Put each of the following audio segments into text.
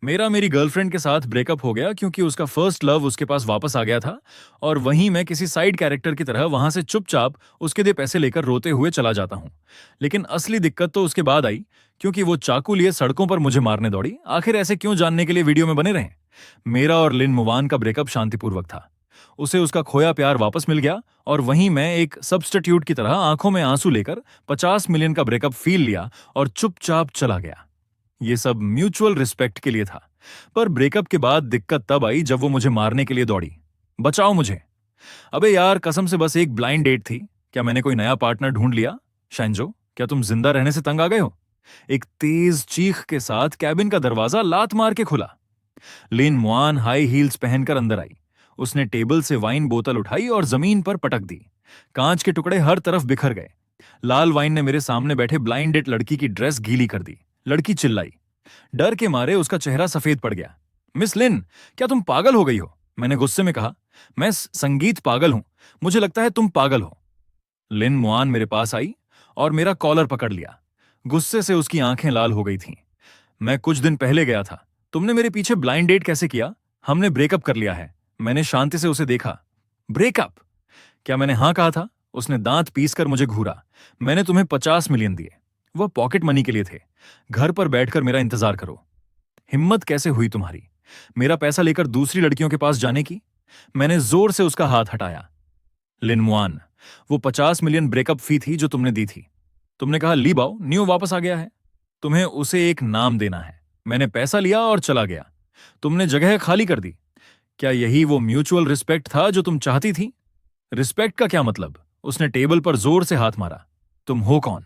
मेरा मेरी गर्लफ्रेंड के साथ ब्रेकअप हो गया क्योंकि उसका फर्स्ट लव उसके पास वापस आ गया था। और वहीं मैं किसी साइड कैरेक्टर की तरह वहां से चुपचाप उसके लिए पैसे लेकर रोते हुए चला जाता हूँ। लेकिन असली दिक्कत तो उसके बाद आई, क्योंकि वो चाकू लिए सड़कों पर मुझे मारने दौड़ी। आखिर ऐसे क्यों, जानने के लिए वीडियो में बने रहें। मेरा और लिन मुवान का ब्रेकअप शांतिपूर्वक था। उसे उसका खोया प्यार वापस मिल गया, और वहीं मैं एक सब्स्टिट्यूट की तरह आंखों में आंसू लेकर 50 मिलियन का ब्रेकअप फील लिया और चुपचाप चला गया। ये सब म्यूचुअल रिस्पेक्ट के लिए था। पर ब्रेकअप के बाद दिक्कत तब आई जब वो मुझे मारने के लिए दौड़ी। बचाओ मुझे। अबे यार, कसम से बस एक ब्लाइंड डेट थी। क्या मैंने कोई नया पार्टनर ढूंढ लिया? शैंजो, क्या तुम जिंदा रहने से तंग आ गए हो? एक तेज चीख के साथ कैबिन का दरवाजा लात मार के खुला। लिन मुआन हाई हील्स पहनकर अंदर आई। उसने टेबल से वाइन बोतल उठाई और जमीन पर पटक दी। कांच के टुकड़े हर तरफ बिखर गए। लाल वाइन ने मेरे सामने बैठे ब्लाइंड डेट लड़की की ड्रेस गीली कर दी। लड़की चिल्लाई। डर के मारे उसका चेहरा सफेद पड़ गया। मिस लिन, क्या तुम पागल हो गई हो? मैंने गुस्से में कहा। मैं संगीत पागल हूं। मुझे लगता है तुम पागल हो। लिन मुआन मेरे पास आई और मेरा कॉलर पकड़ लिया। गुस्से से उसकी आंखें लाल हो गई थीं। मैं कुछ दिन पहले गया था। तुमने मेरे पीछे ब्लाइंड डेट कैसे किया? हमने ब्रेकअप कर लिया है। मैंने शांति से उसे देखा। ब्रेकअप? क्या मैंने हाँ कहा था? उसने दांत पीसकर मुझे घूरा। मैंने तुम्हें 50 मिलियन दिए। वह पॉकेट मनी के लिए थे। घर पर बैठकर मेरा इंतजार करो। हिम्मत कैसे हुई तुम्हारी मेरा पैसा लेकर दूसरी लड़कियों के पास जाने की? मैंने जोर से उसका हाथ हटाया। लिनमुआन, वो 50 मिलियन ब्रेकअप फी थी जो तुमने दी थी। तुमने कहा ली बाओ, न्यू वापस आ गया है। तुम्हें उसे एक नाम देना है। मैंने पैसा लिया और चला गया। तुमने जगह खाली कर दी। क्या यही वो म्यूचुअल रिस्पेक्ट था जो तुम चाहती थी? रिस्पेक्ट का क्या मतलब? उसने टेबल पर जोर से हाथ मारा। तुम हो कौन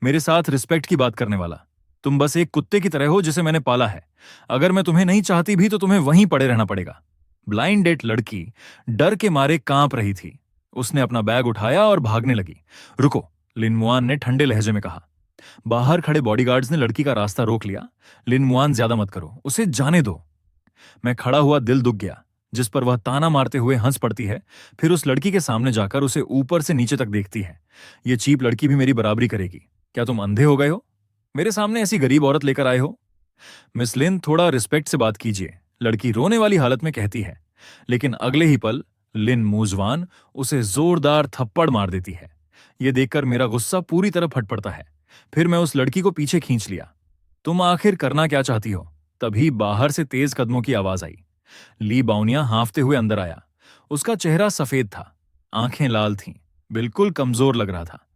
मेरे साथ रिस्पेक्ट की बात करने वाला? तुम बस एक कुत्ते की तरह हो जिसे मैंने पाला है। अगर मैं तुम्हें नहीं चाहती भी तो तुम्हें वहीं पड़े रहना पड़ेगा। ब्लाइंड डेट लड़की डर के मारे कांप रही थी। उसने अपना बैग उठाया और भागने लगी। रुको, लिनमुआन ने ठंडे लहजे में कहा। बाहर खड़े बॉडीगार्ड्स ने लड़की का रास्ता रोक लिया। लिनमुआन, ज्यादा मत करो, उसे जाने दो। मैं खड़ा हुआ, दिल दुख गया। जिस पर वह ताना मारते हुए हंस पड़ती है, फिर उस लड़की के सामने जाकर उसे ऊपर से नीचे तक देखती है। ये चीप लड़की भी मेरी बराबरी करेगी। क्या तुम अंधे हो गए हो? मेरे सामने ऐसी गरीब औरत लेकर आए हो? मिस लिन, थोड़ा रिस्पेक्ट से बात कीजिए, लड़की रोने वाली हालत में कहती है। लेकिन अगले ही पल लिन मूजवान उसे जोरदार थप्पड़ मार देती है। यह देखकर मेरा गुस्सा पूरी तरह फट पड़ता है। फिर मैं उस लड़की को पीछे खींच लिया। तुम आखिर करना क्या चाहती हो? तभी बाहर से तेज कदमों की आवाज आई। ली बाउनिया हांफते हुए अंदर आया। उसका चेहरा सफेद था, आंखें लाल थीं, बिल्कुल कमजोर लग रहा था।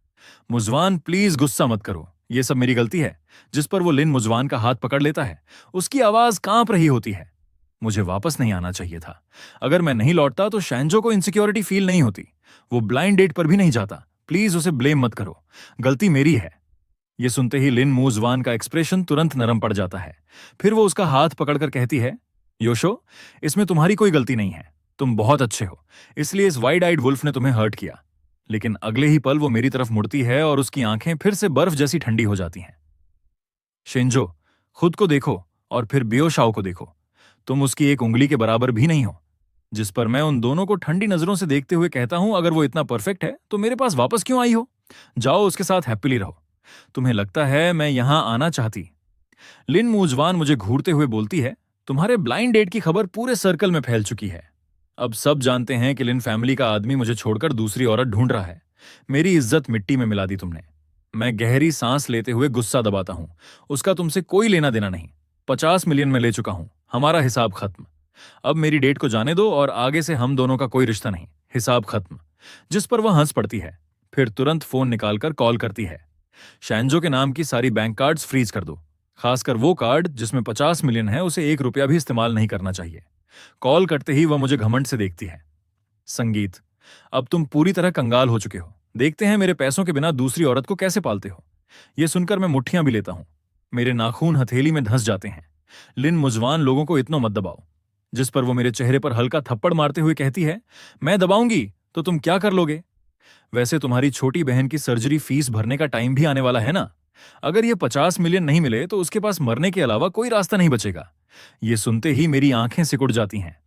मुजवान, प्लीज गुस्सा मत करो, यह सब मेरी गलती है। जिस पर वो लिन मुजवान का हाथ पकड़ लेता है, उसकी आवाज कांप रही होती है। मुझे वापस नहीं आना चाहिए था। अगर मैं नहीं लौटता तो शैंजो को इनसिक्योरिटी फील नहीं होती। वो ब्लाइंड डेट पर भी नहीं जाता। प्लीज उसे ब्लेम मत करो, गलती मेरी है। ये सुनते ही लिन मूजवान का एक्सप्रेशन तुरंत नरम पड़ जाता है। फिर वो उसका हाथ पकड़कर कहती है, योशो, इसमें तुम्हारी कोई गलती नहीं है। तुम बहुत अच्छे हो, इसलिए इस वाइड आइड वुल्फ ने तुम्हें हर्ट किया। लेकिन अगले ही पल वो मेरी तरफ मुड़ती है और उसकी आंखें फिर से बर्फ जैसी ठंडी हो जाती हैं। शिंजो, खुद को देखो और फिर बियोशाओ को देखो। तुम उसकी एक उंगली के बराबर भी नहीं हो। जिस पर मैं उन दोनों को ठंडी नजरों से देखते हुए कहता हूं, अगर वो इतना परफेक्ट है तो मेरे पास वापस क्यों आई हो? जाओ, उसके साथ हैप्पीली रहो। तुम्हें लगता है मैं यहां आना चाहती? लिन मूजवान मुझे घूरते हुए बोलती है, तुम्हारे ब्लाइंड डेट की खबर पूरे सर्कल में फैल चुकी है। अब सब जानते हैं कि लिन फैमिली का आदमी मुझे छोड़कर दूसरी औरत ढूंढ रहा है। मेरी इज्जत मिट्टी में मिला दी तुमने। मैं गहरी सांस लेते हुए गुस्सा दबाता हूं। उसका तुमसे कोई लेना देना नहीं। 50 मिलियन में ले चुका हूं, हमारा हिसाब खत्म। अब मेरी डेट को जाने दो और आगे से हम दोनों का कोई रिश्ता नहीं, हिसाब खत्म। जिस पर वह हंस पड़ती है, फिर तुरंत फोन निकालकर कॉल करती है। शैंजो के नाम की सारी बैंक कार्ड्स फ्रीज कर दो। खासकर वो कार्ड जिसमें 50 मिलियन है, उसे 1 रुपया भी इस्तेमाल नहीं करना चाहिए। कॉल करते ही वह मुझे घमंड से देखती है। संगीत, अब तुम पूरी तरह कंगाल हो चुके हो। देखते हैं मेरे पैसों के बिना दूसरी औरत को कैसे पालते हो। यह सुनकर मैं मुट्ठियां भी लेता हूं। मेरे नाखून हथेली में धंस जाते हैं। लिन मुजवान, लोगों को इतना मत दबाओ। जिस पर वो मेरे चेहरे पर हल्का थप्पड़ मारते हुए कहती है, मैं दबाऊंगी तो तुम क्या कर लोगे? वैसे तुम्हारी छोटी बहन की सर्जरी फीस भरने का टाइम भी आने वाला है ना। अगर ये 50 मिलियन नहीं मिले तो उसके पास मरने के अलावा कोई रास्ता नहीं बचेगा। ये सुनते ही मेरी आंखें सिकुड़ जाती हैं।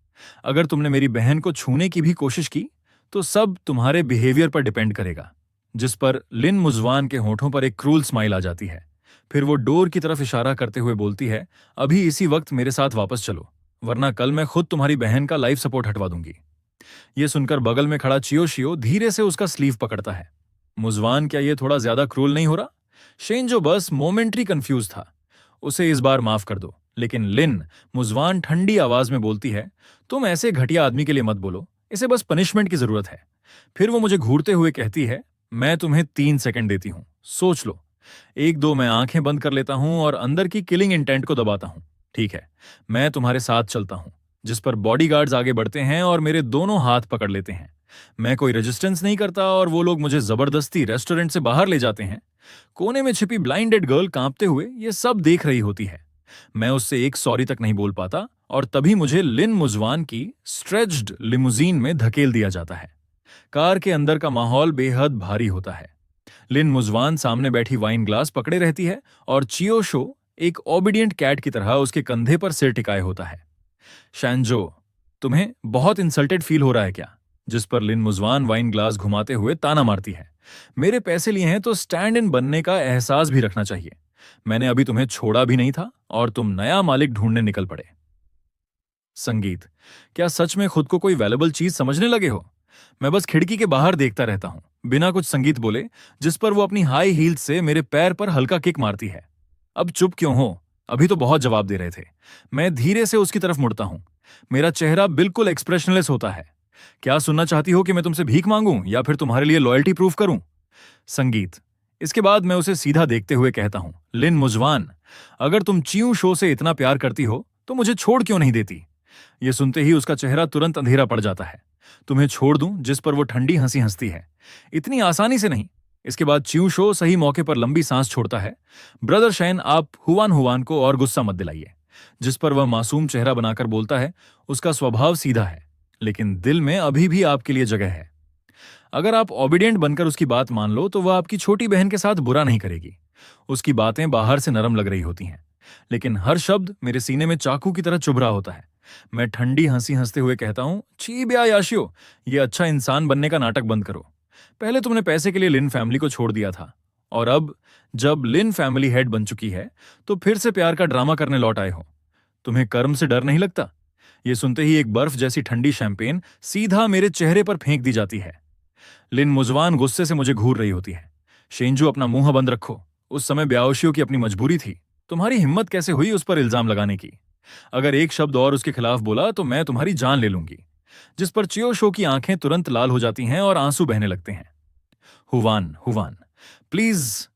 अगर तुमने मेरी बहन को छूने की भी कोशिश की तो सब तुम्हारे बिहेवियर पर डिपेंड करेगा। जिस पर लिन मुजवान के होठों पर एक क्रूल स्माइल आ जाती है। फिर वो डोर की तरफ इशारा करते हुए बोलती है, अभी इसी वक्त मेरे साथ वापस चलो, वरना कल मैं खुद तुम्हारी बहन का लाइफ सपोर्ट हटवा दूंगी। ये सुनकर बगल में खड़ा चियोशियो धीरे से उसका स्लीव पकड़ता है। मुजवान, क्या ये थोड़ा ज्यादा क्रूल नहीं हो रहा? शेंजो बस मोमेंट्री कंफ्यूज था। उसे इस बार माफ कर दो। लेकिन लिन, मुजवान ठंडी आवाज में बोलती है, तुम ऐसे घटिया आदमी के लिए मत बोलो, इसे बस पनिशमेंट की जरूरत है। फिर वो मुझे घूरते हुए कहती है, मैं तुम्हें 3 सेकंड देती हूं, सोच लो। एक दो मैं आंखें बंद कर लेता हूं और अंदर की किलिंग इंटेंट को दबाता हूं। ठीक है, मैं तुम्हारे साथ चलता हूं। जिस पर बॉडीगार्ड्स आगे बढ़ते हैं और मेरे दोनों हाथ पकड़ लेते हैं। मैं कोई रेजिस्टेंस नहीं करता और वो लोग मुझे जबरदस्ती रेस्टोरेंट से बाहर ले जाते हैं। कोने में छिपी ब्लाइंडेड गर्ल कांपते हुए ये सब देख रही होती है। मैं उससे एक सॉरी तक नहीं बोल पाता और तभी मुझे लिन मुजवान की स्ट्रेच्ड लिमुजीन में धकेल दिया जाता है। कार के अंदर का माहौल बेहद भारी होता है। लिन मुजवान सामने बैठी वाइन ग्लास पकड़े रहती है और चियोशो एक ओबीडियंट कैट की तरह उसके कंधे पर सिर टिकाए होता है। शैंजो, तुम्हें बहुत इंसल्टेड फील हो रहा है क्या? जिस पर लिन मुजवान वाइन ग्लास घुमाते हुए ताना मारती है, मेरे पैसे लिए हैं तो स्टैंड इन बनने का एहसास भी रखना चाहिए। मैंने अभी तुम्हें छोड़ा भी नहीं था और तुम नया मालिक ढूंढने निकल पड़े। संगीत, क्या सच में खुद को कोई वैल्यूएबल चीज समझने लगे हो? मैं बस खिड़की के बाहर देखता रहता हूं, बिना कुछ संगीत बोले, जिस पर वो अपनी हाई हील्स से मेरे पैर पर हल्का किक मारती है। अब चुप क्यों हो? अभी तो बहुत जवाब दे रहे थे। मैं धीरे से उसकी तरफ मुड़ता हूं। मेरा चेहरा बिल्कुल एक्सप्रेशनलेस होता है। क्या सुनना चाहती हो कि मैं तुमसे भीख मांगूं या फिर तुम्हारे लिए लॉयल्टी प्रूफ करूं? संगीत, इसके बाद मैं उसे सीधा देखते हुए कहता हूं, लिन मुजवान, अगर तुम चियूं शो से इतना प्यार करती हो तो मुझे छोड़ क्यों नहीं देती? ये सुनते ही उसका चेहरा तुरंत अंधेरा पड़ जाता है। तुम्हें छोड़ दूं? जिस पर वो ठंडी हंसी हंसती है। इतनी आसानी से नहीं। इसके बाद चियूं शो सही मौके पर लंबी सांस छोड़ता है। ब्रदर शैन, आप हुआन हुआन को और गुस्सा मत दिलाइए। जिस पर वह मासूम चेहरा बनाकर बोलता है, उसका स्वभाव सीधा है, लेकिन दिल में अभी भी आपके लिए जगह है। अगर आप ओबीडियंट बनकर उसकी बात मान लो तो वह आपकी छोटी बहन के साथ बुरा नहीं करेगी। उसकी बातें बाहर से नरम लग रही होती हैं, लेकिन हर शब्द मेरे सीने में चाकू की तरह चुभ रहा होता है। मैं ठंडी हंसी हंसते हुए कहता हूं, छी ब्या याशियो, ये अच्छा इंसान बनने का नाटक बंद करो। पहले तुमने पैसे के लिए लिन फैमिली को छोड़ दिया था, और अब जब लिन फैमिली हेड बन चुकी है तो फिर से प्यार का ड्रामा करने लौट आए हो। तुम्हें कर्म से डर नहीं लगता? ये सुनते ही एक बर्फ जैसी ठंडी शैंपेन सीधा मेरे चेहरे पर फेंक दी जाती है। लिन मुजवान गुस्से से मुझे घूर रही होती है। शेंजू, अपना मुंह बंद रखो। उस समय ब्याओशियों की अपनी मजबूरी थी। तुम्हारी हिम्मत कैसे हुई उस पर इल्जाम लगाने की? अगर एक शब्द और उसके खिलाफ बोला तो मैं तुम्हारी जान ले लूंगी। जिस पर चियोशो की आंखें तुरंत लाल हो जाती हैं और आंसू बहने लगते हैं। Wuhan, Wuhan, please